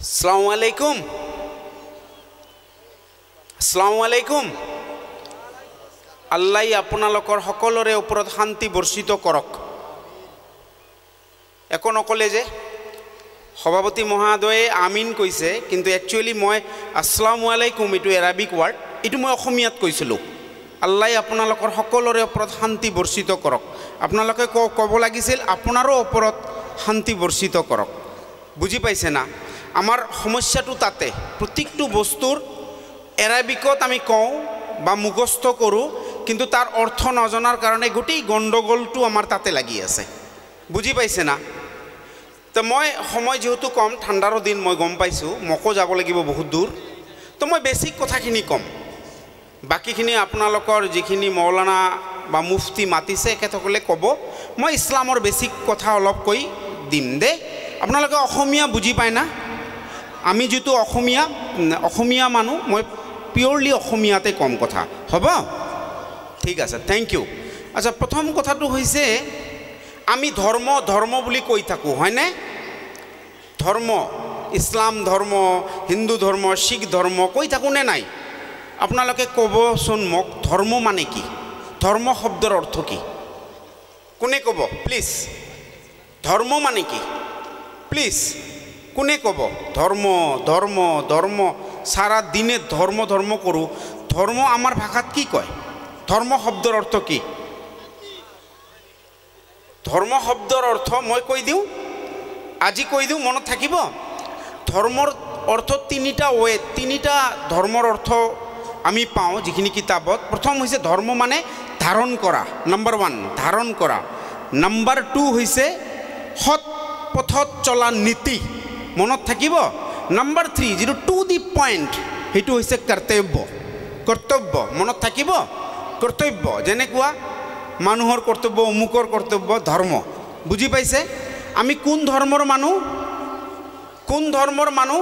আসসালামু আলাইকুম। আসসালামু আলাইকুম। আল্লাহ আপোনালোকৰ সকলোৰে ওপৰত শান্তি বৰ্ষিত কৰক। একো নকলে যে সভাপতি মহোদয়ে আমিন কৈছে, কিন্তু একচুৱেলি মই আসসালামু আলাইকুম এইটো এৰাবিক ৱাৰ্ড, এইটো মই অসমীয়াত কৈছিলোঁ। আল্লাহ আপোনালোকৰ সকলোৰে ওপৰত শান্তি বৰ্ষিত কৰক। আপোনালোকে ক'ব লাগিছিল আপোনাৰো ওপৰত শান্তি বৰ্ষিত কৰক। বুজি পাইছে না? আমাৰ সমস্যাটো তাতে, প্ৰত্যেকটো বস্তুৰ এৰাবিকত আমি কওঁ বা মুখস্থ কৰোঁ, কিন্তু তাৰ অৰ্থ নজনাৰ কাৰণে গোটেই গণ্ডগোলটো আমাৰ তাতে লাগি আছে। বুজি পাইছে না? তো মই সময় যেহেতু কম, ঠাণ্ডাৰ দিন মই গম পাইছোঁ, মোকো যাব লাগিব বহুত দূৰ, তো মই বেছিক কথাখিনি ক'ম। বাকীখিনি আপোনালোকৰ যিখিনি মৌলানা বা মুফতি মাতিছে এখেতসকলে ক'ব। মই ইছলামৰ বেছিক কথা অলপ কৈ দিম দে। আপোনালোকে অসমীয়া বুজি পায় না? আমি যিটো অসমীয়া মানুহ, মই পিয়ৰলি অসমীয়াতে কম কথা, হ'ব? ঠিক আছে, থেংক ইউ। আচ্ছা, প্ৰথম কথাটো হৈছে আমি ধৰ্ম বুলি কৈ থাকোঁ, হয়নে? ধৰ্ম, ইছলাম ধৰ্ম, হিন্দু ধৰ্ম, শিখ ধৰ্ম কৈ থাকোঁ নে নাই? আপোনালোকে ক'বচোন মোক, ধৰ্ম মানে কি? ধৰ্ম শব্দৰ অৰ্থ কি? কোনে ক'ব প্লিজ? ধৰ্ম মানে কি প্লিজ কোনে ক'ব? ধৰ্ম ধৰ্ম ধৰ্ম সাৰা দিনে ধৰ্ম কৰোঁ। ধৰ্ম আমাৰ ভাষাত কি কয়? ধৰ্ম শব্দৰ অৰ্থ কি? ধৰ্ম শব্দৰ অৰ্থ মই কৈ দিওঁ, আজি কৈ দিওঁ, মনত থাকিব। ধৰ্মৰ অৰ্থ তিনিটা ধৰ্মৰ অৰ্থ আমি পাওঁ যিখিনি কিতাপত। প্ৰথম হৈছে ধৰ্ম মানে ধাৰণ কৰা, নম্বৰ 1 ধাৰণ কৰা। নম্বৰ 2 হৈছে সৎ পথত চলা নীতি, মনত থাকিব। নম্বৰ 3 যিটো টু দি পইণ্ট, সেইটো হৈছে কৰ্তব্য, মনত থাকিব। কৰ্তব্য যেনেকুৱা মানুহৰ কৰ্তব্য, অমুকৰ কৰ্তব্য, ধৰ্ম। বুজি পাইছে? আমি কোন ধৰ্মৰ মানুহ? কোন ধৰ্মৰ মানুহ?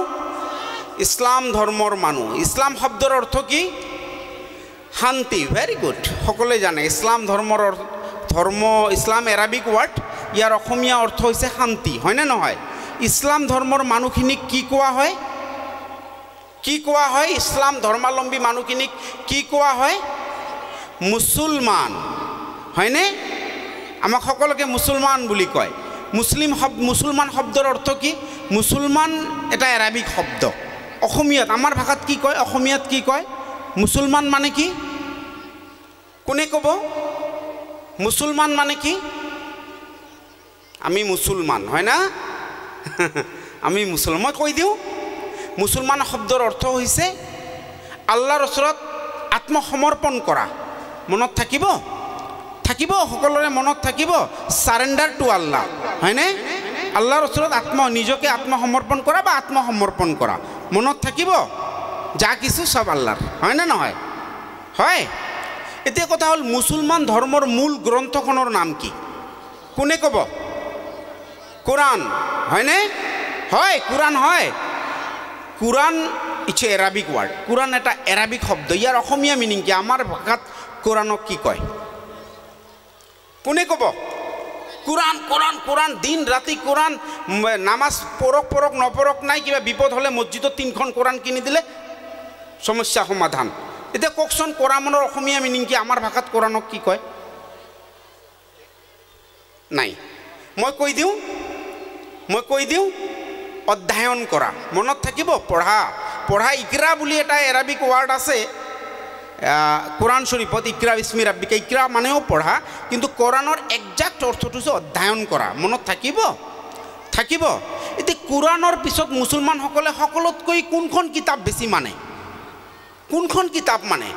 ইছলাম ধৰ্মৰ মানুহ। ইছলাম শব্দৰ অৰ্থ কি? শান্তি। ভেৰি গুড, সকলোৱে জানে ইছলাম ধৰ্মৰ ইছলাম এৰাবিক ৱাৰ্ড, ইয়াৰ অসমীয়া অৰ্থ হৈছে শান্তি, হয়নে নহয়? ইছলাম ধৰ্মৰ মানুহখিনিক কি কোৱা হয়? কি কোৱা হয়? ইছলাম ধৰ্মাৱলম্বী মানুহখিনিক কি কোৱা হয়? মুছলমান, হয়নে? আমাক সকলোকে মুছলমান বুলি কয়। মুছলমান শব্দৰ অৰ্থ কি? মুছলমান এটা এৰাবিক শব্দ। অসমীয়াত, আমাৰ ভাষাত কি কয়? অসমীয়াত কি কয়? মুছলমান মানে কি? কোনে ক'ব? মুছলমান মানে কি? আমি মুছলমান, হয় না? আমি মুছলমান। মই কৈ দিওঁ, মুছলমান শব্দৰ অৰ্থ হৈছে আল্লাহৰ ওচৰত আত্মসমৰ্পণ কৰা। মনত থাকিব? সকলোৰে মনত থাকিব। সাৰেণ্ডাৰ টু আল্লাহ, হয়নে? আল্লাহৰ ওচৰত নিজকে আত্মসমৰ্পণ কৰা বা আত্মসমৰ্পণ কৰা, মনত থাকিব। যা কিছু সব আল্লাহৰ, হয় নে নহয়? হয়। এতিয়া কথা হ'ল, মুছলমান ধৰ্মৰ মূল গ্ৰন্থখনৰ নাম কি? কোনে ক'ব? কোৰাণ, হয়নে? হয়, কোৰাণ হয়। কোৰাণ ইটছ এৰাবিক ৱাৰ্ড। কোৰাণ এটা এৰাবিক শব্দ। ইয়াৰ অসমীয়া মিনিং কি? আমাৰ ভাষাত কোৰাণক কি কয়? কোনে ক'ব? কোৰাণ কোৰাণ কোৰাণ, দিন ৰাতি কোৰাণ, নামাজ পঢ়ক নপঢ়ক নাই, কিবা বিপদ হ'লে মছজিদত 3খন কোৰাণ কিনি দিলে সমস্যা সমাধান। এতিয়া কওকচোন, কোৰাণৰ অসমীয়া মিনিং কি? আমাৰ ভাষাত কোৰাণক কি কয়? নাই। মই কৈ দিওঁ, অধ্যয়ন কৰা, মনত থাকিব। পঢ়া ইকৰা বুলি এটা এৰাবিক ৱাৰ্ড আছে কোৰাণ শৰীফত, ইকৰা বিস্মি ৰাব্বিকা। ইকৰা মানেও পঢ়া, কিন্তু কোৰাণৰ একজাক্ট অৰ্থটো হৈছে অধ্যয়ন কৰা, মনত থাকিব। এতিয়া কোৰাণৰ পিছত মুছলমানসকলে সকলোতকৈ কোনখন কিতাপ বেছি মানে? কোনখন কিতাপ মানে?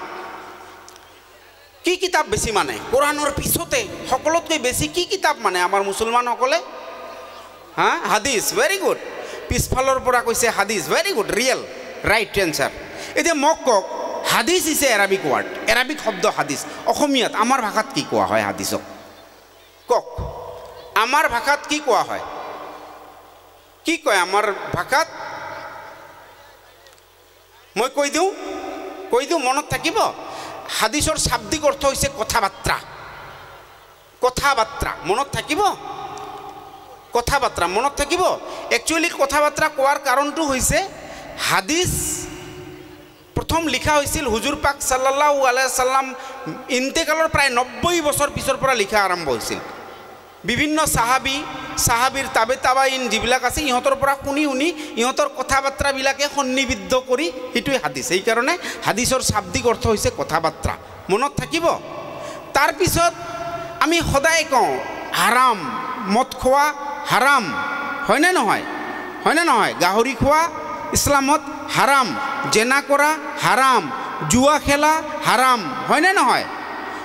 কি কিতাপ বেছি মানে? কোৰাণৰ পিছতে সকলোতকৈ বেছি কি কিতাপ মানে আমাৰ মুছলমানসকলে? হাদিছ। ভেৰি গুড, পিছফালৰ পৰা কৈছে হাদিছ। Very good, right answer. এতিয়া মোক কওক, হাদিছ হৈছে এৰাবিক ৱাৰ্ড, এৰাবিক শব্দ হাদিছ। অসমীয়াত আমাৰ ভাষাত কি কোৱা হয় হাদিছক? কওক, আমাৰ ভাষাত কি কোৱা হয়? কি কয় আমাৰ ভাষাত? মই কৈ দিওঁ, মনত থাকিব। হাদিছৰ শাব্দিক অৰ্থ হৈছে কথা বাৰ্তা, মনত থাকিব। কথা বাৰ্তা মনত থাকিব একচুৱেলি কথা বাৰ্তা কোৱাৰ কাৰণটো হৈছে হাদিছ প্ৰথম লিখা হৈছিল হুজুৰ পাক সাল্লাল্লাহু আলাইহি সাল্লাম ইন্তেকালৰ প্ৰায় 90 বছৰ পিছৰ পৰা লিখা আৰম্ভ হৈছিল বিভিন্ন সাহাবীৰ তাবেইন যিবিলাক আছে ইহঁতৰ পৰা শুনি ইহঁতৰ কথা বাৰ্তাবিলাকে সন্নিবিদ্ধ কৰি এইটোৱে হাদিছ এই কাৰণে হাদিছৰ শাব্দিক অৰ্থ হৈছে কথা বাৰ্তা মনত থাকিব তাৰ পিছত আমি সদায় কওঁ হাৰাম মদ খোৱা হাৰাম হয়নে নহয় গাহৰি খোৱা ইছলামত হাৰাম জেনা কৰা হাৰাম জুয়া খেলা হাৰাম হয়নে নহয়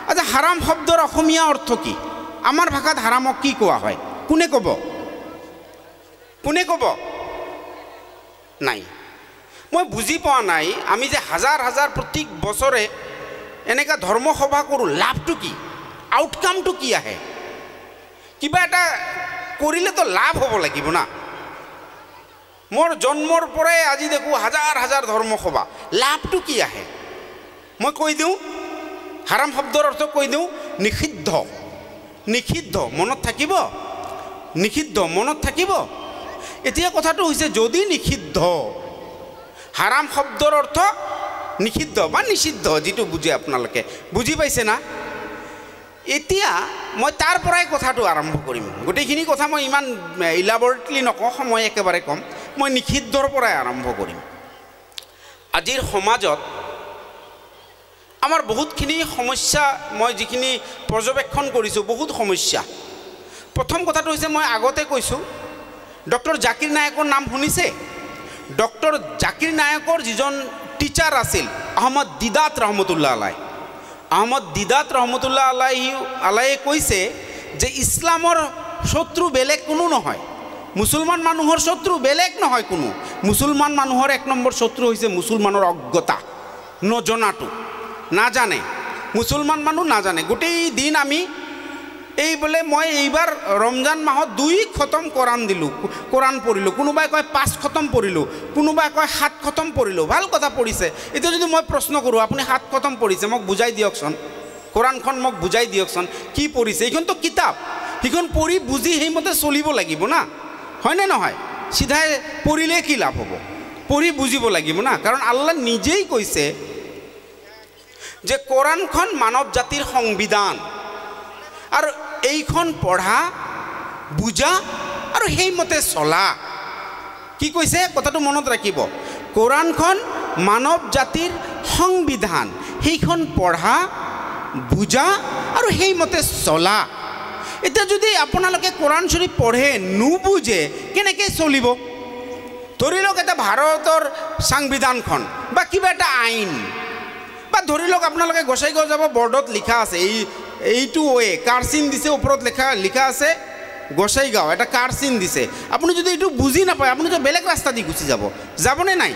আচ্ছা হাৰাম শব্দৰ অসমীয়া অৰ্থ কি আমাৰ ভাষাত হাৰামক কি কোৱা হয় কোনে ক'ব নাই মই বুজি পোৱা নাই আমি যে হাজাৰ হাজাৰ প্ৰত্যেক বছৰে এনেকা ধৰ্মসভা কৰোঁ লাভটো কি আউটকামটো কি আহে কিবা এটা কৰিলেতো লাভ হ'ব লাগিব না মোৰ জন্মৰ পৰাই আজি দেখো হাজাৰ হাজাৰ ধৰ্মসভা লাভটো কি আহে মই কৈ দিওঁ হাৰাম শব্দৰ অৰ্থ কৈ দিওঁ নিষিদ্ধ মনত থাকিব এতিয়া কথাটো হৈছে যদি নিষিদ্ধ হাৰাম শব্দৰ অৰ্থ নিষিদ্ধ বা নিষিদ্ধ যেটো বুজে আপোনালোকে বুজি পাইছে না এতিয়া মই তাৰ পৰাই কথাটো আৰম্ভ কৰিম গোটেইখিনি কথা মই ইমান ইলাবৰেটলি নকওঁ সময় একেবাৰে কম মই নিষিদ্ধৰ পৰাই আৰম্ভ কৰিম আজিৰ সমাজত আমাৰ বহুতখিনি সমস্যা মই যিখিনি পৰ্যবেক্ষণ কৰিছোঁ বহুত সমস্যা প্ৰথম কথাটো হৈছে মই আগতে কৈছোঁ ডক্টৰ জাকিৰ নায়কৰ নাম শুনিছে ডক্টৰ জাকিৰ নায়কৰ যিজন টিচাৰ আছিল আহমদ দিদাত ৰহমতুল্লাহ আলাইহে কৈছে যে ইছলামৰ শত্ৰু বেলেগ কোনো নহয় মুছলমান মানুহৰ শত্ৰু বেলেগ নহয় কোনো মুছলমান মানুহৰ এক নম্বৰ শত্ৰু হৈছে মুছলমানৰ অজ্ঞতা নজনাটো নাজানে মুছলমান মানুহ নাজানে গোটেই দিন আমি এই বলে মই এইবাৰ ৰমজান মাহত 2 খতম কোৰাণ পঢ়িলোঁ কোনোবাই কয় 5 খতম পঢ়িলোঁ কোনোবাই কয় 7 খতম পঢ়িলোঁ ভাল কথা পঢ়িছে এতিয়া যদি মই প্ৰশ্ন কৰোঁ আপুনি 7 খতম পঢ়িছে মোক বুজাই দিয়কচোন কোৰাণখন মোক বুজাই দিয়কচোন কি পঢ়িছে এইখনতো কিতাপ সেইখন পঢ়ি বুজি সেইমতে চলিব লাগিব না হয়নে নহয় সিধাই পঢ়িলে কি লাভ হ'ব পঢ়ি বুজিব লাগিব না কাৰণ আল্লাহ নিজেই কৈছে যে কোৰাণখন মানৱ জাতিৰ সংবিধান আৰু এইখন পঢ়া বুজা আৰু সেইমতে চলা কি কৈছে কথাটো মনত ৰাখিব কোৰাণখন মানৱ জাতিৰ সংবিধান সেইখন পঢ়া বুজা আৰু সেইমতে চলা এতিয়া যদি আপোনালোকে কোৰাণ শৰীফ পঢ়ে নুবুজে কেনেকৈ চলিব ধৰি লওক এটা ভাৰতৰ সংবিধানখন বা কিবা এটা আইন বা ধৰি লওক আপোনালোকে গোসাইগাঁও যাব বৰ্ডত লিখা আছে এইটো ওয়ে কাৰচিন দিছে ওপৰত লিখা আছে গোসাইগাঁও এটা কাৰচিন দিছে আপুনি যদি এইটো বুজি নাপায় আপুনি তো বেলেগ ৰাস্তা দি গুচি যাবনে নাই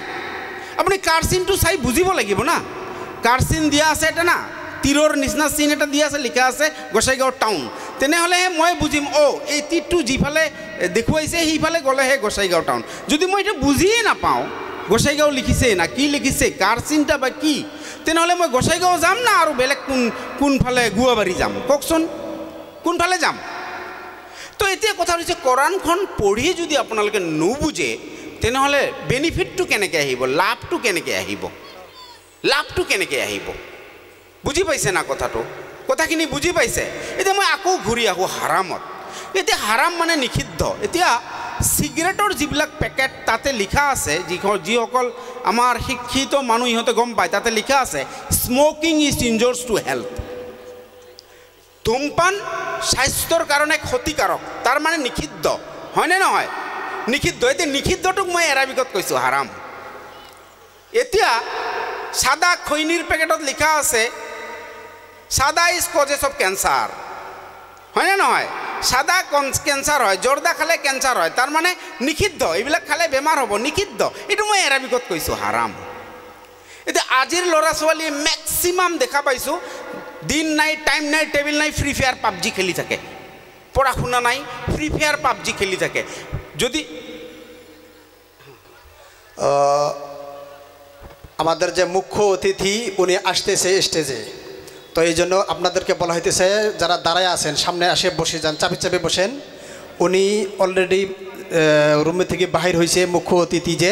আপুনি কাৰচিনটো চাই বুজিব লাগিব না কাৰচিন দিয়া আছে এটা না তীৰৰ নিচিনা চিন এটা দিয়া আছে লিখা আছে গোসাইগাঁও টাউন তেনেহ'লেহে মই বুজিম এই তীৰটো যিফালে দেখুৱাইছে সেইফালে গ'লেহে গোসাইগাঁও টাউন যদি মই এইটো বুজিয়ে নাপাওঁ গোসাইগাঁও লিখিছে না কি লিখিছে কাৰচিনটা বা কি তেনেহ'লে মই গোসাইগাঁও যাম না আৰু বেলেগ কোনফালে গুৱাবাৰী যাম কওকচোন কোনফালে যাম তো এতিয়া কথা হৈছে কোৰাণখন পঢ়ি যদি আপোনালোকে নুবুজে তেনেহ'লে বেনিফিটটো কেনেকৈ আহিব লাভটো কেনেকৈ আহিব বুজি পাইছে না কথাখিনি বুজি পাইছে এতিয়া মই আকৌ ঘূৰি আহোঁ হাৰামত এতিয়া হাৰাম মানে নিষিদ্ধ এতিয়া সিগাৰেটৰ যিবিলাক পেকেট তাতে লিখা আছে যিসকল আমাৰ শিক্ষিত মানুহ ইহঁতে গম পায় তাতে লিখা আছে স্মোকিং ইজ ইনজুৰিয়াছ টু হেল্থ ধূমপান স্বাস্থ্যৰ কাৰণে ক্ষতিকাৰক তাৰ মানে নিষিদ্ধ হয়নে নহয় নিষিদ্ধ এতিয়া নিষিদ্ধটোক মই এৰাবিকত কৈছোঁ হাৰাম এতিয়া সাদা খৈনীৰ পেকেটত লিখা আছে সাদা ইজ কজেছ অফ কেঞ্চাৰ হয়নে নহয় সাদা কেঞ্চাৰ হয় জৰ্দা খালে কেঞ্চাৰ হয় তাৰ মানে নিষিদ্ধ এইবিলাক খালে বেমাৰ হ'ব নিষিদ্ধ এইটো মই এৰাবিকত কৈছোঁ হাৰাম এতিয়া আজিৰ ল'ৰা ছোৱালীয়ে মেক্সিমাম দেখা পাইছোঁ দিন নাই টাইম নাই টেবিল নাই ফ্ৰী ফায়াৰ পাবজি খেলি থাকে পঢ়া শুনা নাই ফ্ৰী ফায়ার পাবজি খেলি থাকে যদি আমাদের যে মুখ্য অতিথি উনি আসতেছে স্টেজে তো এই জন্য আপনাদেরকে বলা হইতেছে যারা দাঁড়ায় আছেন সামনে আসে বসে যান চাপে চাপে বসেন উনি অলরেডি রুমে থেকে বাহির হয়েছে মুখ্য অতিথি যে,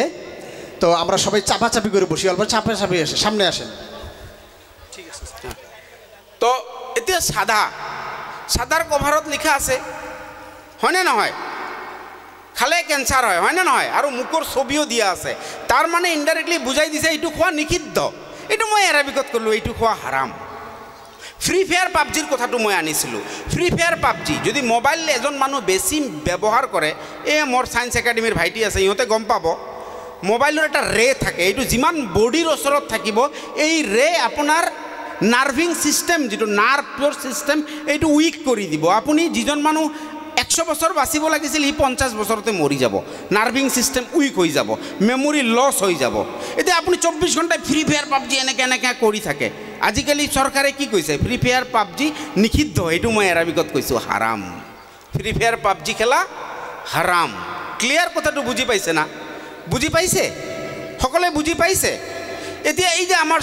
তো আমরা সবাই চাপাচাপি করে বসি, অল্প চাপাচাপি আসে, সামনে আসেন। ঠিক আছে। তো এতিয়া সাদার কভাৰত লিখা আছে, হয়নে নহয়? খালে কেঞ্চাৰ হয়, হয়নে নহয়? আৰু মুখৰ ছবিও দিয়া আছে, তাৰ মানে ইনডাইৰেক্টলি বুজাই দিছে এইটো খোৱা নিষিদ্ধ। এইটো মই এৰাবিকত ক'লোঁ, এইটো খোৱা হাৰাম। ফ্ৰী ফায়াৰ পাবজিৰ কথাটো মই আনিছিলোঁ। ফ্ৰী ফায়াৰ পাবজি যদি মোবাইল এজন মানুহ বেছি ব্যৱহাৰ কৰে, এই মোৰ ছায়েন্স একাডেমীৰ ভাইটি আছে, ইহঁতে গম পাব, মোবাইলৰ এটা ৰে থাকে, এইটো যিমান বডিৰ ওচৰত থাকিব এই ৰে আপোনাৰ নাৰ্ভিং ছিষ্টেম, যিটো নাৰ্ভৰ ছিষ্টেম, এইটো উইক কৰি দিব। আপুনি যিজন মানুহ 100 বছৰ বাচিব লাগিছিল সি 50 বছৰতে মৰি যাব, নাৰ্ভিং ছিষ্টেম উইক হৈ যাব, মেমৰি লছ হৈ যাব। এতিয়া আপুনি 24 ঘণ্টাই ফ্ৰী ফায়াৰ পাবজি এনেকৈ কৰি থাকে। আজিকালি চৰকাৰে কি কৈছে? ফ্ৰী ফায়াৰ পাবজি নিষিদ্ধ। এইটো মই এৰাবিকত কৈছোঁ, হাৰাম। ফ্ৰী ফায়াৰ পাবজি খেলা হাৰাম। ক্লিয়াৰ কথাটো বুজি পাইছে না? বুজি পাইছে? সকলোৱে বুজি পাইছে? এতিয়া এই যে আমাৰ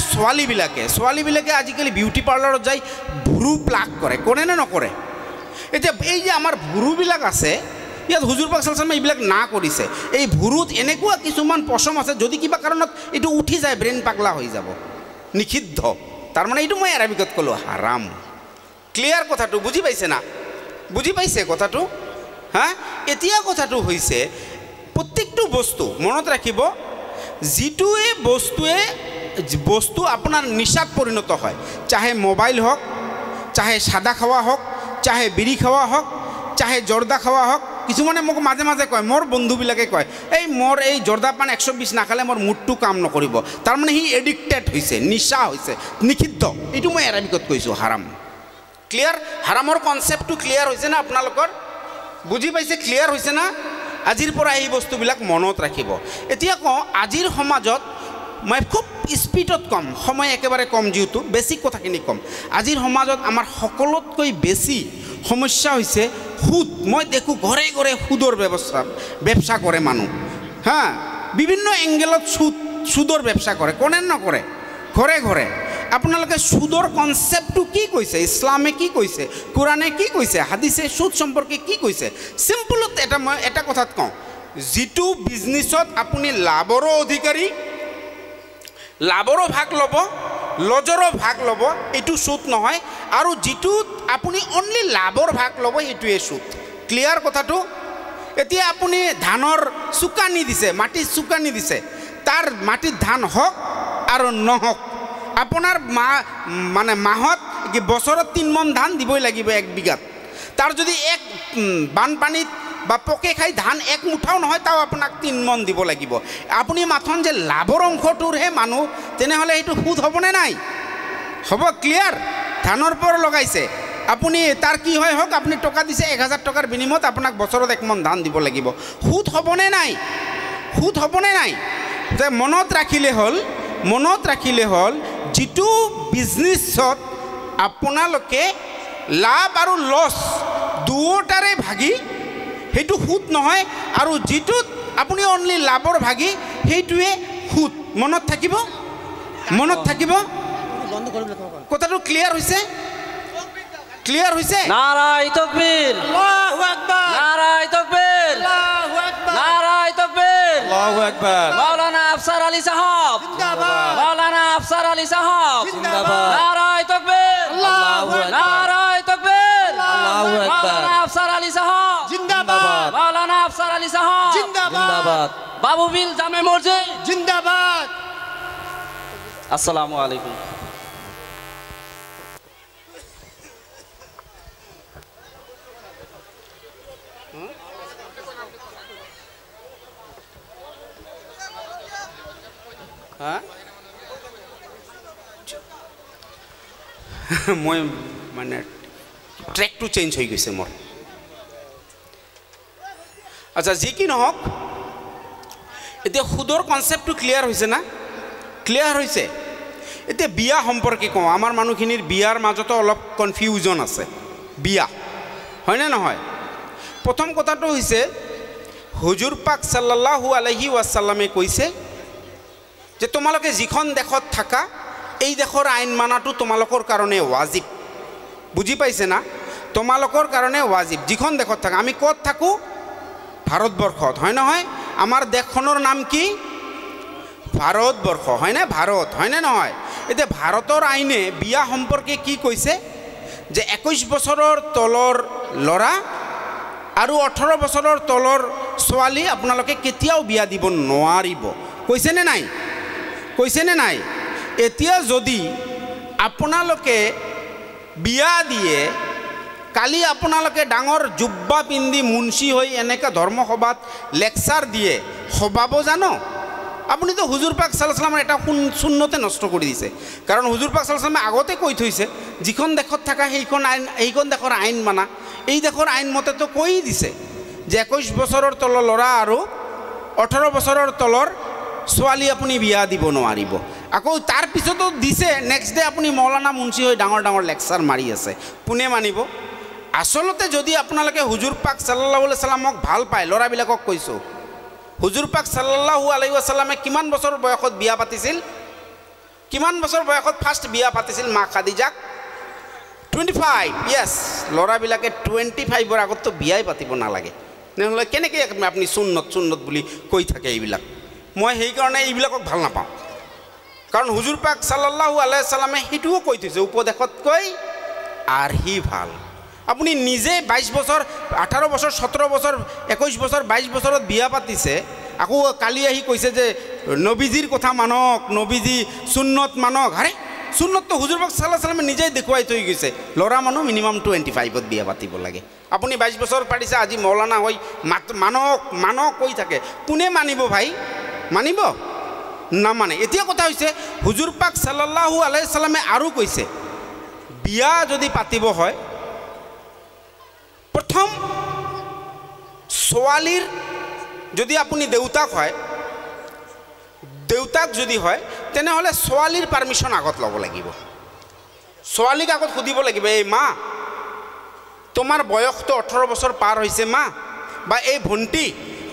ছোৱালীবিলাকে আজিকালি বিউটি পাৰ্লাৰত যাই ভুৰু প্লাক কৰে নে নকৰে? এতিয়া এই যে আমাৰ ভুৰুবিলাক আছে, ইয়াত হুজুৰ পাক সাল্লাল্লাহু আলাইহি ওয়াসাল্লামে এইবিলাক না কৰিছে। এই ভুৰুত এনেকুৱা কিছুমান পশম আছে, যদি কিবা কাৰণত এইটো উঠি যায় ব্ৰেইন পাগলা হৈ যাব, নিষিদ্ধ। তাৰমানে এইটো মই এৰাবিকত ক'লোঁ, হাৰাম। ক্লিয়াৰ কথাটো বুজি পাইছে না? বুজি পাইছে কথাটো? হা, এতিয়া কথাটো হৈছে প্ৰত্যেকটো বস্তু মনত ৰাখিব, যিটোৱে বস্তু আপোনাৰ নিচাত পৰিণত হয়, চাহে মোবাইল হওক, চাহে সাদা খাৱা হওক, চাহে বিড়ি খাৱা হওক, চাহে জৰ্দা খাৱা হওক। কিছুমানে মোক মাজে মাজে কয়, মোৰ বন্ধুবিলাকে কয়, এই মোৰ এই জৰ্দা পান 120 নাখালে মোৰ মুডটো কাম নকৰিব। তাৰমানে সি এডিক্টেড হৈছে, নিচা হৈছে, নিষিদ্ধ। এইটো মই এৰাবিকত কৈছোঁ, হাৰাম। ক্লিয়াৰ? হাৰামৰ কনচেপ্টটো ক্লিয়াৰ হৈছে না আপোনালোকৰ? বুজি পাইছে? ক্লিয়াৰ হৈছে না? আজিৰ পৰা এই বস্তুবিলাক মনত ৰাখিব। এতিয়া কওঁ, আজিৰ সমাজত মই খুব স্পীডত কম, সময় একেবাৰে কম, যিহেতু বেছিক কথাখিনি কম। আজিৰ সমাজত আমাৰ সকলোতকৈ বেছি সমস্যা হৈছে সুদ। মই দেখোঁ ঘৰে ঘৰে সুদৰ ব্যৱসা কৰে মানুহ। হা, বিভিন্ন এংগেলত সুদৰ ব্যৱসা কৰে, কোনে নকৰে? ঘৰে ঘৰে। আপোনালোকে সুদৰ কনচেপ্টটো কি কৈছে? ইছলামে কি কৈছে? কোৰাণে কি কৈছে? হাদিছে সুদ সম্পৰ্কে কি কৈছে? চিম্পলত মই এটা কথাত কওঁ, যিটো বিজনেছত আপুনি লাভৰো অধিকাৰী, লাভৰো ভাগ ল'ব, লজৰো ভাগ ল'ব, এইটো সুদ নহয়। আৰু যিটোত আপুনি অনলি লাভৰ ভাগ ল'ব, সেইটোৱে সুদ। ক্লিয়াৰ কথাটো? এতিয়া আপুনি ধানৰ চুকানি দিছে, মাটিৰ চুকানি দিছে, তাৰ মাটিত ধান হওক আৰু নহওক, আপোনাৰ মাহত কি বছৰত 3 মন ধান দিবই লাগিব 1 বিঘাত। তাৰ যদি এক বানপানীত বা পোকে খাই ধান 1 মুঠাও নহয়, তাও আপোনাক 3 মন দিব লাগিব। আপুনি মাথন যে লাভৰ অংশটোৰহে মানুহ, তেনেহ'লে সেইটো সুদ হ'বনে নাই? হ'ব? ক্লিয়াৰ? ধানৰ পৰ লগাইছে আপুনি, তাৰ কি হয় হওক, আপুনি টকা দিছে 1000 টকাৰ বিনিময়ত আপোনাক বছৰত 1 মন ধান দিব লাগিব। সুদ হ'বনে নাই? সুদ হ'বনে নাই? যে মনত ৰাখিলে হ'ল যিটো বিজনেছত আপোনালোকে লাভ আৰু লছ দুয়োটাৰে ভাগি, সেইটো সুদ নহয়। আৰু যিটোত আপুনি অনলি লাভৰ ভাগি, সেইটোৱে সুদ। মনত থাকিব, মনত থাকিব। কথাটো ক্লিয়াৰ হৈছে? ক্লিয়াৰ হৈছে? নারায়ে তাকবীর, আল্লাহু আকবার, নারায়ে তাকবীর, আল্লাহু আকবার, নারায়ে তাকবীর, আল্লাহু আকবার। মাওলানা আফসার আলী সাহেব জিন্দাবাদ, মাওলানা আফসার আলী সাহেব জিন্দাবাদ, নারায়ে তাকবীর, আল্লাহু আকবার, নারায়ে তাকবীর, আল্লাহু আকবার, মাওলানা আফসার আলী সাহেব জিন্দাবাদ, মাওলানা আফসার আলী সাহেব জিন্দাবাদ, বাবুবিল জামে মসজিদ জিন্দাবাদ। আসসালামু আলাইকুম। মই মানে ট্ৰেকটো চেঞ্জ হৈ গৈছে মোৰ। আচ্ছা, যি কি নহওক, এতিয়া সুদৰ কনচেপ্টটো ক্লিয়াৰ হৈছে না? ক্লিয়াৰ হৈছে? এতিয়া বিয়া সম্পৰ্কে কওঁ। আমাৰ মানুহখিনিৰ বিয়াৰ মাজতো অলপ কনফিউজন আছে। বিয়া হয়নে নহয়? প্ৰথম কথাটো হৈছে, হুজুৰ পাক সাল্লাল্লাহু আলাইহি ওয়াসাল্লামে কৈছে যে তোমালোকে যিখন দেশত থাকা, এই দেশৰ আইন মানাটো তোমালোকৰ কাৰণে ৱাজিব। বুজি পাইছে না? তোমালোকৰ কাৰণে ৱাজিব যিখন দেশত থাকা আমি ক'ত থাকোঁ ভাৰতবৰ্ষত হয় নহয় আমাৰ দেশখনৰ নাম কি ভাৰতবৰ্ষ হয়নে ভাৰত হয়নে নহয় এতিয়া ভাৰতৰ আইনে বিয়া সম্পৰ্কে কি কৈছে যে 21 বছৰৰ তলৰ ল'ৰা আৰু 18 বছৰৰ তলৰ ছোৱালী আপোনালোকে কেতিয়াও বিয়া দিব নোৱাৰিব কৈছেনে নাই এতিয়া যদি আপোনালোকে বিয়া দিয়ে কালি আপোনালোকে ডাঙৰ জুব্বা পিন্ধি মুন্সি হৈ এনেকৈ ধৰ্মসভাত লেকচাৰ দিয়ে সবাব জানো আপুনিতো হুজুৰ পাক সাল্লাল্লাহু আলাইহি ওয়াসাল্লামৰ এটা সুন্নতে নষ্ট কৰি দিছে কাৰণ হুজুৰ পাক সাল্লাল্লাহু আলাইহি ওয়াসাল্লামে আগতে কৈ থৈছে যিখন দেশত থকা সেইখন দেশৰ আইন মানা এই দেশৰ আইন মতেতো কৈ দিছে যে 21 বছৰৰ তলৰ ল'ৰা আৰু 18 বছৰৰ তলৰ ছোৱালী আপুনি বিয়া দিব নোৱাৰিব আকৌ তাৰ পিছতো দিছে নেক্সট ডে আপুনি মৌলানা মুন্সি হৈ ডাঙৰ ডাঙৰ লেকচাৰ মাৰি আছে কোনে মানিব আসলতে যদি আপোনালোকে হুজুৰ পাক সাল্লাল্লাহু আলাইহি ওয়াসাল্লামক ভাল পায় ল'ৰাবিলাকক কৈছোঁ হুজুৰ পাক সাল্লাল্লাহু আলাইহি ওয়াসাল্লামে কিমান বছৰ বয়সত বিয়া পাতিছিল কিমান বছৰ বয়সত ফাৰ্ষ্ট বিয়া পাতিছিল মা খাদিজাক 25 ইয়েছ ল'ৰাবিলাকে 25ৰ আগততো বিয়াই পাতিব নালাগে নহ'লে কেনেকৈ আপুনি সুন্নত বুলি কৈ থাকে এইবিলাক মই সেইকাৰণে এইবিলাকক ভাল নাপাওঁ কাৰণ হুজুৰ পাক সাল্লাল্লাহু আলাইহি ওয়াসাল্লামে সেইটোও কৈ থৈছে উপদেশতকৈ আৰ্হি ভাল আপুনি নিজে 22 বছৰ 18 বছৰ 17 বছৰ 21 বছৰ 22 বছৰত বিয়া পাতিছে আকৌ কালি আহি কৈছে যে নবীজিৰ কথা মানক নবীজি সুন্নত মানক আৰে সুন্নতটো হুজুৰ পাক সাল্লাল্লাহু আলাইহি ওয়াসাল্লামে নিজেই দেখুৱাই থৈ গৈছে ল'ৰা মানুহ মিনিমাম 25ত বিয়া পাতিব লাগে আপুনি 22 বছৰ পাৰিছে আজি মৌলানা হৈ মানক কৈ থাকে কোনে মানিব ভাই মানিব নামানে এতিয়া কথা হৈছে হুজুৰ পাক সাল্লাল্লাহু আলাইহি ওয়াসাল্লামে আৰু কৈছে বিয়া যদি পাতিব হয় প্ৰথম ছোৱালীৰ যদি আপুনি দেউতাক যদি হয় তেনেহ'লে ছোৱালীৰ পাৰমিশ্যন আগত ল'ব লাগিব ছোৱালীক আগত সুধিব লাগিব এই মা তোমাৰ বয়সটো 18 বছৰ পাৰ হৈছে মা বা এই ভণ্টি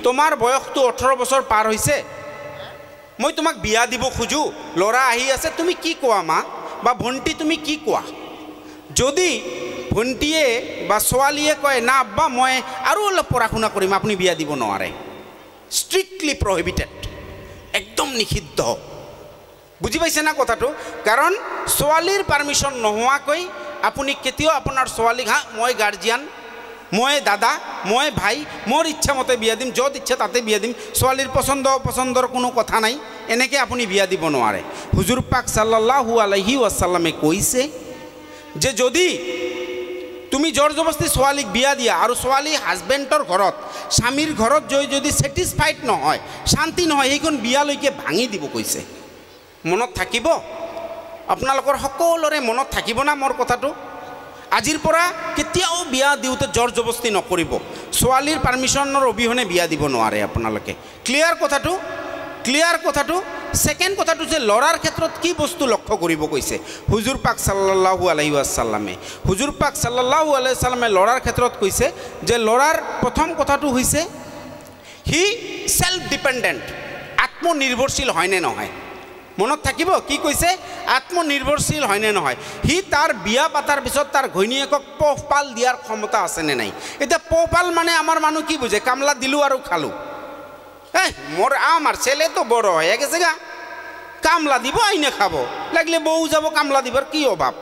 তোমাৰ বয়সটো 18 বছৰ পাৰ হৈছে মই তোমাক বিয়া দিব খোজো ল'ৰা আহি আছে তুমি কি কোৱা মা বা ভণ্টি তুমি কি কোৱা যদি ভণ্টিয়ে বা ছোৱালীয়ে কয় না আব্বা মই আৰু অলপ পঢ়া শুনা কৰিম আপুনি বিয়া দিব নোৱাৰে ষ্ট্ৰিক্টলি প্ৰহিবিটেড একদম নিষিদ্ধ বুজি পাইছে না কথাটো কাৰণ ছোৱালীৰ পাৰমিশ্যন নোহোৱাকৈ আপুনি কেতিয়াও আপোনাৰ ছোৱালীক মই গাৰ্জিয়ান মই দাদা মই ভাই মোৰ ইচ্ছা মতে বিয়া দিম য'ত ইচ্ছা তাতে বিয়া দিম ছোৱালীৰ পচন্দৰ কোনো কথা নাই এনেকৈ আপুনি বিয়া দিব নোৱাৰে হুজুৰ পাক সাল্লাল্লাহু আলাইহি ওয়াসাল্লামে কৈছে যে যদি তুমি জোৰ জবস্তি ছোৱালীক বিয়া দিয়া আৰু ছোৱালী হাজবেণ্ডৰ ঘৰত স্বামীৰ ঘৰত যদি ছেটিছফাইড নহয় শান্তি নহয় সেইখন বিয়ালৈকে ভাঙি দিব কৈছে মনত থাকিব আপোনালোকৰ সকলোৰে মনত থাকিব না মোৰ কথাটো আজিৰ পৰা কেতিয়াও বিয়া দিওঁতে জোৰ জবস্তি নকৰিব ছোৱালীৰ পাৰমিশ্যনৰ অবিহনে বিয়া দিব নোৱাৰে আপোনালোকে ক্লিয়াৰ কথাটো সেকেন্ড কথাটো যে ল'ৰাৰ ক্ষেত্ৰত কি বস্তু লক্ষ্য কৰিব কৈছে হুজুৰ পাক সাল্লাল্লাহু আলাইহি ওয়াসাল্লামে ল'ৰাৰ ক্ষেত্ৰত কৈছে যে ল'ৰাৰ প্ৰথম কথাটো হৈছে হি সেল্ফ ডিপেন্ডেন্ট আত্মনিৰ্ভৰশীল হয়নে নহয় মনত থাকিব কি কৈছে আত্মনিৰ্ভৰশীল হয়নে নহয় হি তাৰ বিয়া পাতাৰ পিছত তাৰ ঘৈণীয়েকক পোহপাল দিয়াৰ ক্ষমতা আছেনে নাই এতিয়া পোহপাল মানে আমাৰ মানুহ কি বুজে কামলা দিলো আৰু খালো মোর আমার ছেলে তো বড় হয়ে গেছে গা কামলা দিব আইনে খাবো লাগলে বউ যাব কামলা দিবার কি অভাব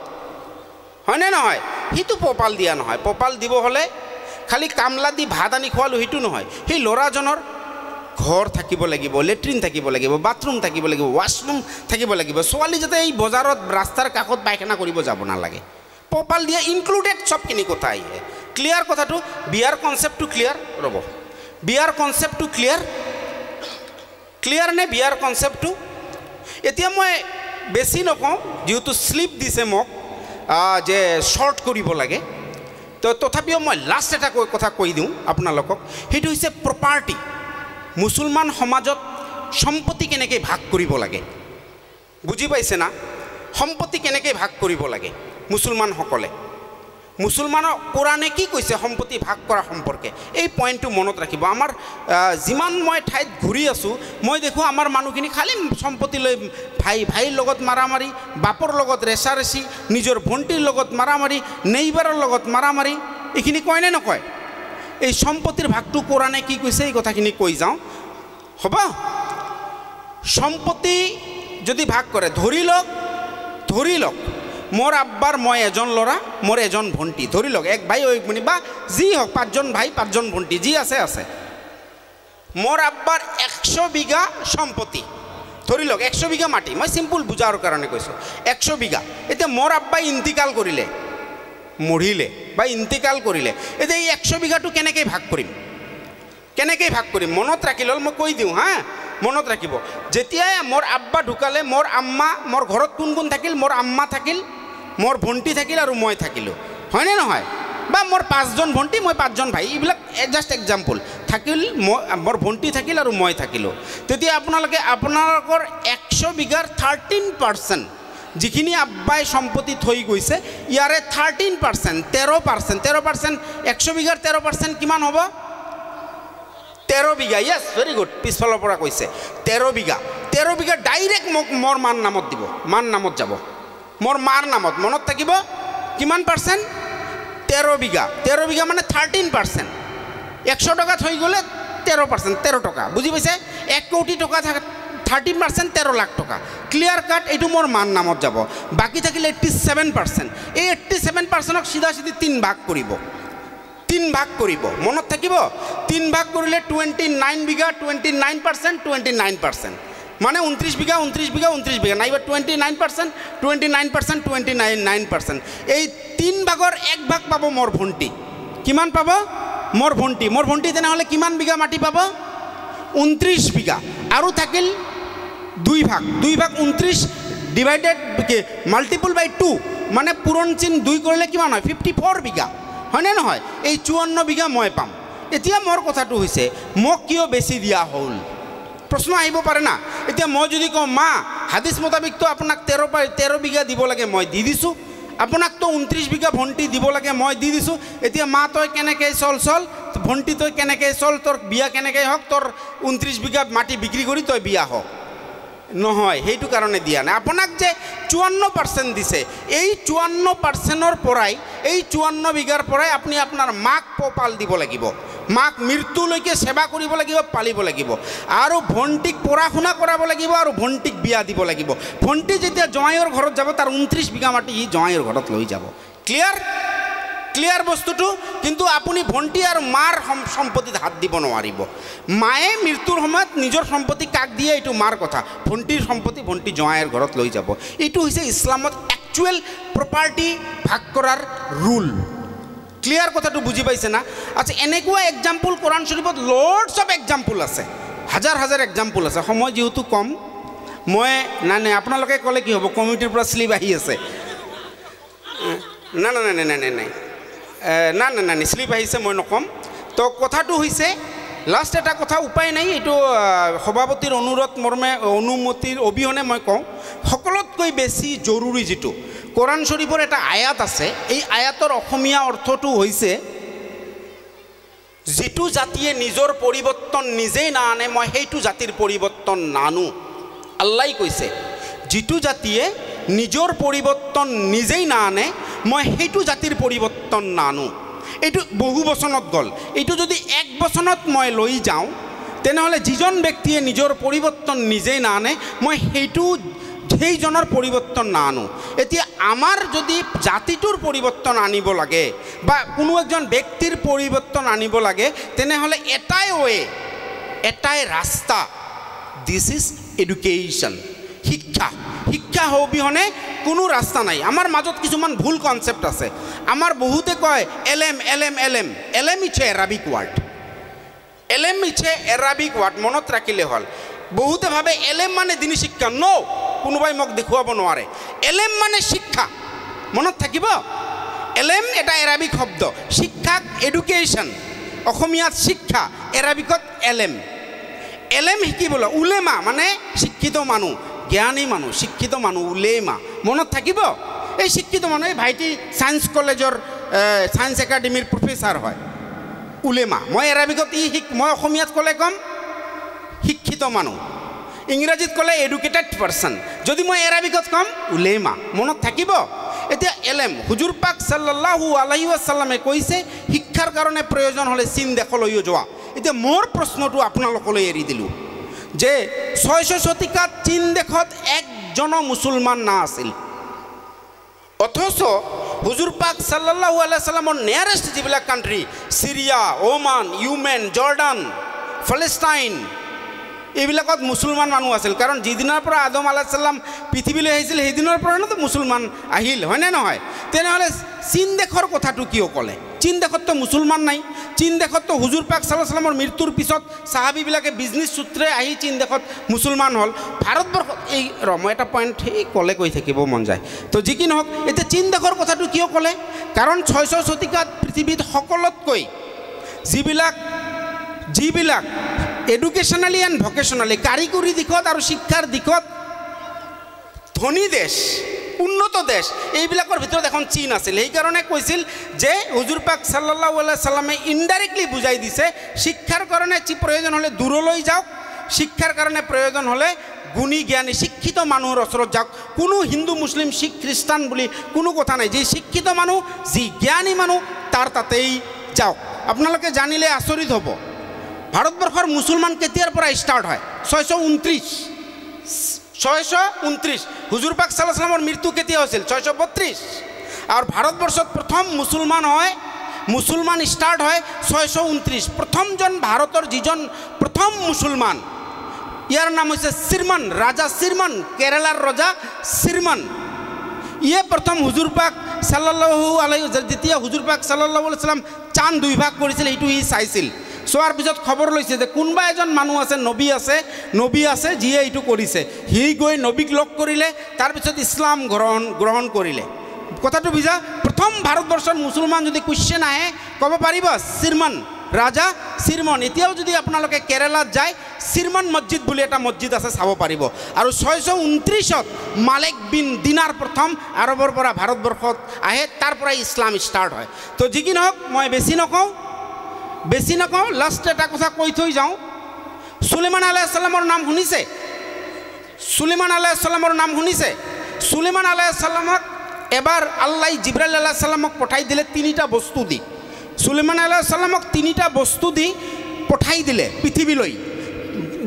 হয় না নহয় সিটো পোপাল দিয়া নহয় পোপাল দিব হলে খালি কামলা দি ভাত আনি খোৱালো সিটো নহয় সেই ল'ৰাজনৰ ঘৰ থাকিব লাগিব লেট্ৰিন থাকিব লাগিব বাথৰুম থাকিব লাগিব ওয়াশৰুম থাকিব লাগিব ছোৱালী যাতে এই বজাৰত ৰাস্তাৰ কাষত পায়খানা কৰিব যাব নালাগে পোপাল দিয়া ইনক্লুডেড সবখিনি কথা আহে ক্লিয়াৰ কথাটো বিয়াৰ কনসেপ্টটো ক্লিয়াৰ ৰব বিয়াৰ কনসেপ্টটো ক্লিয়াৰ নে বিয়াৰ কনসেপ্টটো এতিয়া মই বেছি নকওঁ যেহেতু স্লিপ দিছে মোক যে শৰ্ট কৰিব লাগে তো তথাপিও মই লাষ্ট এটা কথা কৈ দিওঁ আপোনালোকক সেইটো হৈছে প্ৰপাৰ্টি মুছলমান সমাজত সম্পত্তি কেনেকৈ ভাগ কৰিব লাগে বুজি পাইছে না সম্পত্তি কেনেকৈ ভাগ কৰিব লাগে মুছলমানসকলে মুছলমানৰ কোৰাণে কি কৈছে সম্পত্তি ভাগ কৰা সম্পৰ্কে এই পইণ্টটো মনত ৰাখিব আমাৰ যিমান মই ঠাইত ঘূৰি আছোঁ মই দেখোঁ আমাৰ মানুহখিনি খালী সম্পত্তি লৈ ভাইৰ লগত মাৰামাৰি বাপৰ লগত ৰেচাৰেচি নিজৰ ভণ্টিৰ লগত মাৰামাৰি নেইবাৰৰ লগত মাৰামাৰি এইখিনি কয়নে নকয় এই সম্পত্তিৰ ভাগটো কোৰাণে কি কৈছে এই কথাখিনি কৈ যাওঁ হ'ব সম্পত্তি যদি ভাগ কৰে ধৰি লওক মোৰ আব্বাৰ মই এজন ল'ৰা মোৰ এজন ভণ্টি ধৰি লওক এক ভাই এক ভনী বা যি হওক 5জন ভাই 5জন ভণ্টি যি আছে মোৰ আব্বাৰ 100 বিঘা সম্পত্তি ধৰি লওক 100 বিঘা মাটি মই চিম্পল বুজাৰ কাৰণে কৈছোঁ 100 বিঘা এতিয়া মোৰ আব্বাই ইন্তিকাল কৰিলে মৰিলে বা ইন্তিকাল কৰিলে এতিয়া এই 100 বিঘাটো কেনেকৈ ভাগ কৰিম মনত ৰাখি ল'ল মই কৈ দিওঁ হা মনত ৰাখিব যেতিয়াই মোৰ আব্বা ঢুকালে মোৰ আম্মা মোৰ ঘৰত কোন থাকিল মোৰ আম্মা থাকিল মোৰ ভণ্টি থাকিল আৰু মই থাকিলোঁ হয়নে নহয় বা মোৰ 5জন ভণ্টি মই 5জন ভাই এইবিলাক জাষ্ট এক্সাম্পল থাকিল মোৰ ভণ্টি থাকিল আৰু মই থাকিলোঁ তেতিয়া আপোনালোকৰ 100 বিঘাৰ 13% যিখিনি আব্বাই সম্পত্তি থৈ গৈছে ইয়াৰে 13% 100 বিঘাৰ 13% কিমান হ'ব 13 বিঘা ইয়েছ ভেৰি গুড পিছফালৰ পৰা কৈছে 13 বিঘা ডাইৰেক্ট মোক মোৰ মাৰ নামত দিব মাৰ নামত যাব মোৰ মাৰ নামত মনত থাকিব কিমান পাৰ্চেণ্ট 13 বিঘা মানে 13% 100 টকা থৈ গ'লে 13% টকা বুজি পাইছে 1 কোটি টকা 13% 13 লাখ টকা ক্লিয়াৰ কাট এইটো মোৰ মাৰ নামত যাব বাকী থাকিলে 87% এই 87%ক চিধা 3 ভাগ কৰিব মনত থাকিব 3 ভাগ কৰিলে 29 বিঘা 29% মানে 29 বিঘা নাইবা 29% এই 3 ভাগৰ 1 ভাগ পাব মোৰ ভণ্টি কিমান পাব মোৰ ভণ্টি তেনেহ'লে কিমান বিঘা মাটি পাব 29 বিঘা আৰু থাকিল 2 ভাগ 29 ডিভাইডেড মাল্টিপল বাই 2 মানে পূৰণ চিন 2 কৰিলে কিমান হয় 54 বিঘা হয়নে নহয় এই 54 বিঘা মই পাম এতিয়া মোৰ কথাটো হৈছে মোক কিয় বেছি দিয়া হ'ল প্ৰশ্ন আহিব পাৰে না এতিয়া মই যদি কওঁ মা হাদিছ মোতাবিকটো আপোনাক 13 বিঘা দিব লাগে মই দি দিছোঁ আপোনাক তো 29 বিঘা ভণ্টি দিব লাগে মই দি দিছোঁ এতিয়া মা তই কেনেকৈ চল ভণ্টি তই কেনেকৈ চল তোৰ বিয়া কেনেকৈ হওক তোৰ 29 বিঘা মাটি বিক্ৰী কৰি তই বিয়া হওক নহয় সেইটো কাৰণে দিয়া নাই আপোনাক যে 54% দিছে এই 54%ৰ পৰাই এই 54 বিঘাৰ পৰাই আপুনি আপোনাৰ মাক পোহপাল দিব লাগিব মাক মৃত্যুলৈকে সেৱা কৰিব লাগিব পালিব লাগিব আৰু ভণ্টিক পঢ়া শুনা কৰাব লাগিব আৰু ভণ্টিক বিয়া দিব লাগিব ভণ্টি যেতিয়া জোঁৱাইৰ ঘৰত যাব তাৰ 29 বিঘা মাটি ই জোঁৱাইৰ ঘৰত লৈ যাব ক্লিয়াৰ বস্তুটো কিন্তু আপুনি ভণ্টি আৰু মাৰ সম্পত্তিত হাত দিব নোৱাৰিব মায়ে মৃত্যুৰ সময়ত নিজৰ সম্পত্তি কাক দিয়ে এইটো মাৰ কথা ভণ্টিৰ সম্পত্তি ভণ্টি জোঁৱাইৰ ঘৰত লৈ যাব এইটো হৈছে ইছলামত একচুৱেল প্ৰপাৰ্টি ভাগ কৰাৰ ৰুল ক্লিয়াৰ কথাটো বুজি পাইছে না আচ্ছা এনেকুৱা এক্সাম্পল কোৰাণ শৰীফত লৰ্ডছ অফ এক্সাম্পল আছে হাজাৰ এক্সাম্পল আছে সময় যেহেতু কম মই নাই আপোনালোকে ক'লে কি হ'ব কমিটিৰ পৰা স্লিপ আহি আছে নাই স্লিপ আহিছে মই নকম তো কথাটো হৈছে লাষ্ট এটা কথা উপায় নাই এইটো সভাপতিৰ অনুৰোধ মৰ্মে অনুমতিৰ অবিহনে মই কওঁ সকলোতকৈ বেছি জৰুৰী যিটো কোৰাণ শৰীফৰ এটা আয়াত আছে এই আয়াতৰ অসমীয়া অৰ্থটো হৈছে যিটো জাতিয়ে নিজৰ পৰিৱৰ্তন নিজেই নানে মই সেইটো জাতিৰ পৰিৱৰ্তন নানো আল্লাই কৈছে যিটো জাতিয়ে নিজৰ পৰিৱৰ্তন নিজেই নানে মই সেইটো জাতিৰ পৰিৱৰ্তন নানো এইটো বহু বচনত গ'ল এইটো যদি এক বচনত মই লৈ যাওঁ তেনেহ'লে যিজন ব্যক্তিয়ে নিজৰ পৰিৱৰ্তন নিজেই নানে মই সেইজনৰ পৰিৱৰ্তন নানো এতিয়া আমাৰ যদি জাতিটোৰ পৰিৱৰ্তন আনিব লাগে বা কোনো একজন ব্যক্তিৰ পৰিৱৰ্তন আনিব লাগে তেনেহ'লে এটাই ৰাস্তা দিছ ইজ এডুকেশ্যন শিক্ষা অবিহনে কোনো ৰাস্তা নাই আমাৰ মাজত কিছুমান ভুল কনচেপ্ট আছে আমাৰ বহুতে কয় এলএম ইটছ এৰাবিক ৱাৰ্ড মনত ৰাখিলে হ'ল বহুতে ভাবে এলএম মানে দিনী শিক্ষা কোনোবাই মোক দেখুৱাব নোৱাৰে এলএম মানে শিক্ষা মনত থাকিব এলএম এটা এৰাবিক শব্দ শিক্ষাক এডুকেশ্যন অসমীয়াত শিক্ষা এৰাবিকত এলএম শিকিবলৈ উলেমা মানে শিক্ষিত মানুহ জ্ঞানী মানুহ শিক্ষিত মানুহ উলেমা মনত থাকিব এই শিক্ষিত মানুহ এই ভাইটি ছায়েন্স কলেজৰ সায়েন্স একাডেমিৰ প্ৰফেচাৰ হয় উলেমা মই এৰাবিকত মই অসমীয়াত ক'লে ক'ম শিক্ষিত মানুহ ইংৰাজীত ক'লে এডুকেটেড পাৰ্চন যদি মই এৰাবিকত ক'ম উলেমা মনত থাকিব এতিয়া এলেম হুজুৰ পাক সাল্লাল্লাহু আলাইহি ওয়াসাল্লামে কৈছে শিক্ষাৰ কাৰণে প্ৰয়োজন হ'লে চীন দেশলৈও যোৱা এতিয়া মোৰ প্ৰশ্নটো আপোনালোকলৈ এৰি দিলোঁ যে 600 শতিকাত চীন দেশত একজনো মুছলমান নাছিল অথচ হুজুৰ পাক সাল্লাল্লাহু আলাইহি ওয়াসাল্লামৰ নিয়াৰেষ্ট যিবিলাক কাণ্ট্ৰি সিৰিয়া ওমান ইয়েমেন জৰ্ডান ফলষ্টাইন এইবিলাকত মুছলমান মানুহ আছিল কাৰণ যিদিনৰ পৰা আদম আলাইহিছ সালাম পৃথিৱীলৈ আহিছিল সেইদিনৰ পৰাতো মুছলমান আহিল হয়নে নহয় তেনেহ'লে চীন দেশৰ কথাটো কিয় ক'লে চীন দেশততো মুছলমান নাই চীন দেশততো হুজুৰ পাক সাল্লাল্লাহু আলাইহি ওয়াসাল্লামৰ মৃত্যুৰ পিছত সাহাবীবিলাকে বিজনেছ সূত্ৰে আহি চীন দেশত মুছলমান হ'ল ভাৰতবৰ্ষত এই মই এটা পইণ্ট ক'লে কৈ থাকিব মন যায় তো যি কি নহওক এতিয়া চীন দেশৰ কথাটো কিয় ক'লে কাৰণ 600 শতিকাত পৃথিৱীত সকলোতকৈ যিবিলাক এডুকেশ্যনেলি এণ্ড ভকেশ্যনেলি কাৰিকৰী দিশত আৰু শিক্ষাৰ দিশত ধনী দেশ উন্নত দেশ এইবিলাকৰ ভিতৰত এখন চীন আছিল সেইকাৰণে কৈছিল যে হুজুৰ পাক সাল্লাল্লাহু আলাইহি সাল্লামে ইনডাইৰেক্টলি বুজাই দিছে শিক্ষাৰ কাৰণে যি প্ৰয়োজন হ'লে দূৰলৈ যাওক শিক্ষাৰ কাৰণে প্ৰয়োজন হ'লে গুণী জ্ঞানী শিক্ষিত মানুহৰ ওচৰত যাওক কোনো হিন্দু মুছলিম শিখ খ্ৰীষ্টান বুলি কোনো কথা নাই যি শিক্ষিত মানুহ যি জ্ঞানী মানুহ তাৰ তাতেই যাওক আপোনালোকে জানিলে আচৰিত হ'ব ভাৰতবৰ্ষৰ মুছলমান কেতিয়াৰ পৰা ষ্টাৰ্ট হয় 629 হুজুৰ পাক সাল্লাল্লাহু আলাইহি ওয়াসাল্লামৰ মৃত্যু কেতিয়া হৈছিল 632 আৰু ভাৰতবৰ্ষত প্ৰথম মুছলমান ষ্টাৰ্ট হয় 629 প্ৰথমজন ভাৰতৰ যিজন প্ৰথম মুছলমান ইয়াৰ নাম হৈছে চিৰমান ৰাজা চিৰমান কেৰালাৰ ৰজা চিৰমান ইয়ে প্ৰথম হুজুৰ পাক সাল্লাল্লাহু আলাইহি যেতিয়া হুজুৰ পাক সাল্লাল্লাহু আলাইহি ওয়াসাল্লাম চাঁদ দুই ভাগ কৰিছিল এইটো ই চাইছিল চোৱাৰ পিছত খবৰ লৈছে যে কোনোবা এজন মানুহ আছে নবী আছে যিয়ে এইটো কৰিছে সি গৈ নবীক লগ কৰিলে তাৰপিছত ইছলাম গ্ৰহণ কৰিলে কথাটো বুজা প্ৰথম ভাৰতবৰ্ষৰ মুছলমান যদি কুৱেশ্যন আহে ক'ব পাৰিব চিৰমান ৰাজা চিৰমান এতিয়াও যদি আপোনালোকে কেৰালাত যায় চিৰমান মছজিদ বুলি এটা মছজিদ আছে চাব পাৰিব আৰু 629ত মালিক বিন দিনাৰ প্ৰথম আৰবৰ পৰা ভাৰতবৰ্ষত আহে তাৰ পৰাই ইছলাম ষ্টাৰ্ট হয় তো যি কি নহওক মই বেছি নকওঁ লাষ্ট এটা কথা কৈ থৈ যাওঁ সুলেমান আলাইহিছ সালামৰ নাম শুনিছে সুলেমান আলাইহিছ সালামক এবাৰ আল্লাহ জিব্ৰাইল আলাইহিছ সালামক পঠাই দিলে তিনিটা বস্তু দি সুলেমান আলাইহিছ সালামক তিনিটা বস্তু দি পঠাই দিলে পৃথিৱীলৈ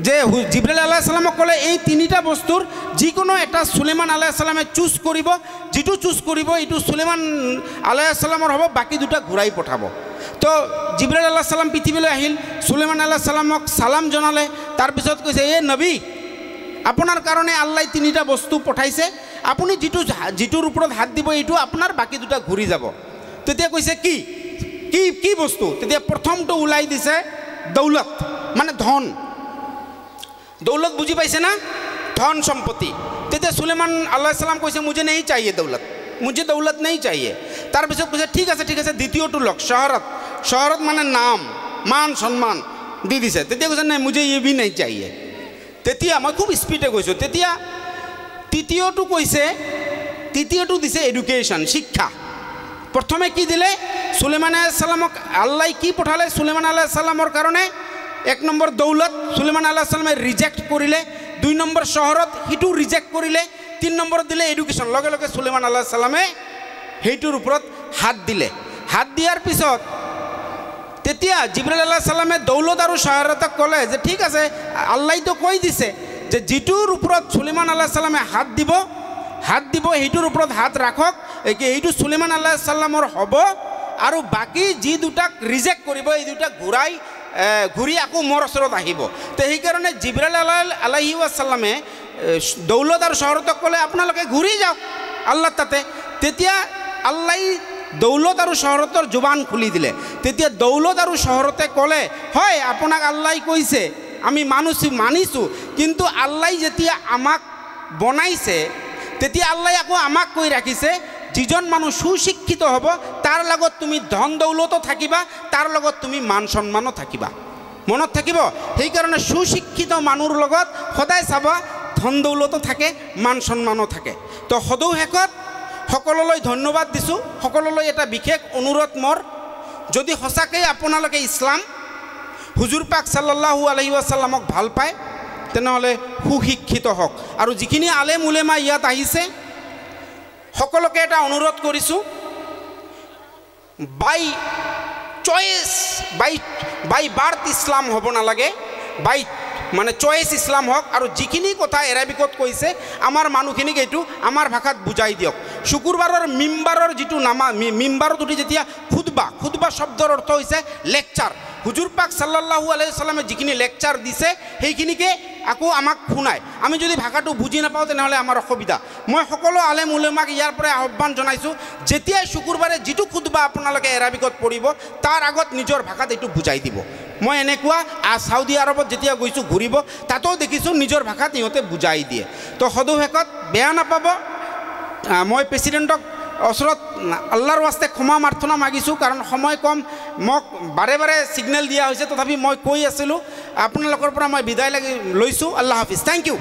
যে জিব্ৰাইল আলাইহিছ সালামক ক'লে এই তিনিটা বস্তুৰ যিকোনো এটা সুলেমান আলাইহিছ সালামে চুজ কৰিব যিটো চুজ কৰিব এইটো সুলেমান আলাইহিছ সালামৰ হ'ব বাকী দুটা ঘূৰাই পঠাব তো জিব্ৰাইল আলাইহিছ সালাম পৃথিৱীলৈ আহিল সুলেমান আলাইহিছ সালামক সালাম জনালে তাৰপিছত কৈছে এই নবী আপোনাৰ কাৰণে আল্লাহ তিনিটা বস্তু পঠাইছে আপুনি যিটোৰ ওপৰত হাত দিব এইটো আপোনাৰ বাকী দুটা ঘূৰি যাব তেতিয়া কৈছে কি বস্তু তেতিয়া প্ৰথমটো ওলাই দিছে দৌলত মানে ধন দৌলত বুজি পাইছে না ধন সম্পত্তি তেতিয়া সুলেমান আলাইহিছ সালাম কৈছে মুঝে नहीं चाहिए दौलत मुझे दौलत नहीं चाहिए তাৰপিছত কৈছে ঠিক আছে দ্বিতীয়টো লওক শহৰত মানে নাম মান সন্মান দি দিছে তেতিয়া কৈছে নাই মুঝে ये भी नहीं चाहिए তেতিয়া মই খুব স্পীডে কৈছোঁ তেতিয়া তৃতীয়টো দিছে এডুকেশ্যন শিক্ষা প্ৰথমে কি দিলে সুলেমান আলাইহিছ সালামক আল্লাহ কি পঠালে সুলেমান আলাইহিছ সালামৰ কাৰণে এক নম্বৰ দৌলত সুলেমান আলাইহিছ সালামে ৰিজেক্ট কৰিলে 2 নম্বৰ শহৰত হিটো ৰিজেক্ট কৰিলে 3 নম্বৰত দিলে এডুকেশ্যন লগে লগে সুলেমান আলাইহিছ সালামে সেইটোৰ ওপৰত হাত দিয়াৰ পিছত তেতিয়া জিব্ৰাইল আলাইহিছ সালামে দৌলত আৰু শহৰতক ক'লে যে ঠিক আছে আল্লাহতো কৈ দিছে যে যিটোৰ ওপৰত সুলেমান আলাইহিছ সালামে হাত দিব সেইটোৰ ওপৰত হাত ৰাখক এইটো সুলেমান আলাইহিছ সালামৰ হ'ব আৰু বাকী যি দুটাক ৰিজেক্ট কৰিব এই দুটা ঘূৰি আকৌ মোৰ ওচৰত আহিব তো সেইকাৰণে জিব্ৰাইল আলাইহিছ সালামে দৌলত আৰু শহৰতক ক'লে আপোনালোকে ঘূৰি যাওক আল্লাহ তাতে তেতিয়া আল্লাহ দৌলত আৰু শহৰতৰ জুবান খুলি দিলে তেতিয়া দৌলত আৰু শহৰতে ক'লে হয় আপোনাক আল্লাহ কৈছে আমি মানিছোঁ কিন্তু আল্লাহ যেতিয়া আমাক বনাইছে তেতিয়া আল্লাহ আকৌ আমাক কৈ ৰাখিছে যিজন মানুহ সুশিক্ষিত হ'ব তাৰ লগত তুমি ধন দৌলতো থাকিবা তাৰ লগত তুমি মান সন্মানো থাকিবা মনত থাকিব সেইকাৰণে সুশিক্ষিত মানুহৰ লগত সদায় চাবা ধন দৌলতো থাকে মান সন্মানো থাকে তো সদৌ শেষত সকললৈ ধন্যবাদ দিছোঁ সকললৈ এটা বিশেষ অনুৰোধ মোৰ যদি সঁচাকৈ আপোনালোকে ইছলাম হুজুৰ পাক সাল্লাল্লাহু আলাইহি ওয়াসাল্লামক ভাল পায় তেনেহ'লে সুশিক্ষিত হওক আৰু যিখিনি আলেম উলেমা ইয়াত আহিছে সকলোকে এটা অনুৰোধ কৰিছোঁ বাই চয়েস বাই বাৰ্থ ইসলাম হ'ব নালাগে বাই মানে চয়েস ইসলাম হওক আৰু যিখিনি কথা এৰাবিকত কৈছে আমাৰ মানুহখিনিক এইটো আমাৰ ভাষাত বুজাই দিয়ক শুকুৰবাৰৰ মিম্বাৰৰ যিটো নামা মিম্বাৰত উঠি যেতিয়া খুতবা শব্দৰ অৰ্থ হৈছে লেকচাৰ হুজুৰ পাক সাল্লাল্লাহু আলাইহি ওয়াসাল্লামে যিখিনি লেকচাৰ দিছে সেইখিনিকে আকৌ আমাক শুনায় আমি যদি ভাষাটো বুজি নাপাওঁ তেনেহ'লে আমাৰ অসুবিধা মই সকলো আলেম উলেমাক ইয়াৰ পৰা আহ্বান জনাইছোঁ যেতিয়াই শুকুৰবাৰে যিটো খুতবা আপোনালোকে এৰাবিকত পঢ়িব তাৰ আগত নিজৰ ভাষাত এইটো বুজাই দিব মই এনেকুৱা চাউদি আৰবত যেতিয়া গৈছোঁ ঘূৰিব তাতো দেখিছোঁ নিজৰ ভাষাত ইহঁতে বুজাই দিয়ে তো সদুশেষত বেয়া নাপাব মই প্ৰেচিডেণ্টক ওচৰত আল্লাহৰ ৱাস্তে ক্ষমা প্ৰাৰ্থনা মাগিছোঁ কাৰণ সময় কম মোক বাৰে বাৰে ছিগনেল দিয়া হৈছে তথাপি মই কৈ আছিলোঁ আপোনালোকৰ পৰা মই বিদায় লৈছোঁ আল্লাহ হাফিজ থেংক ইউ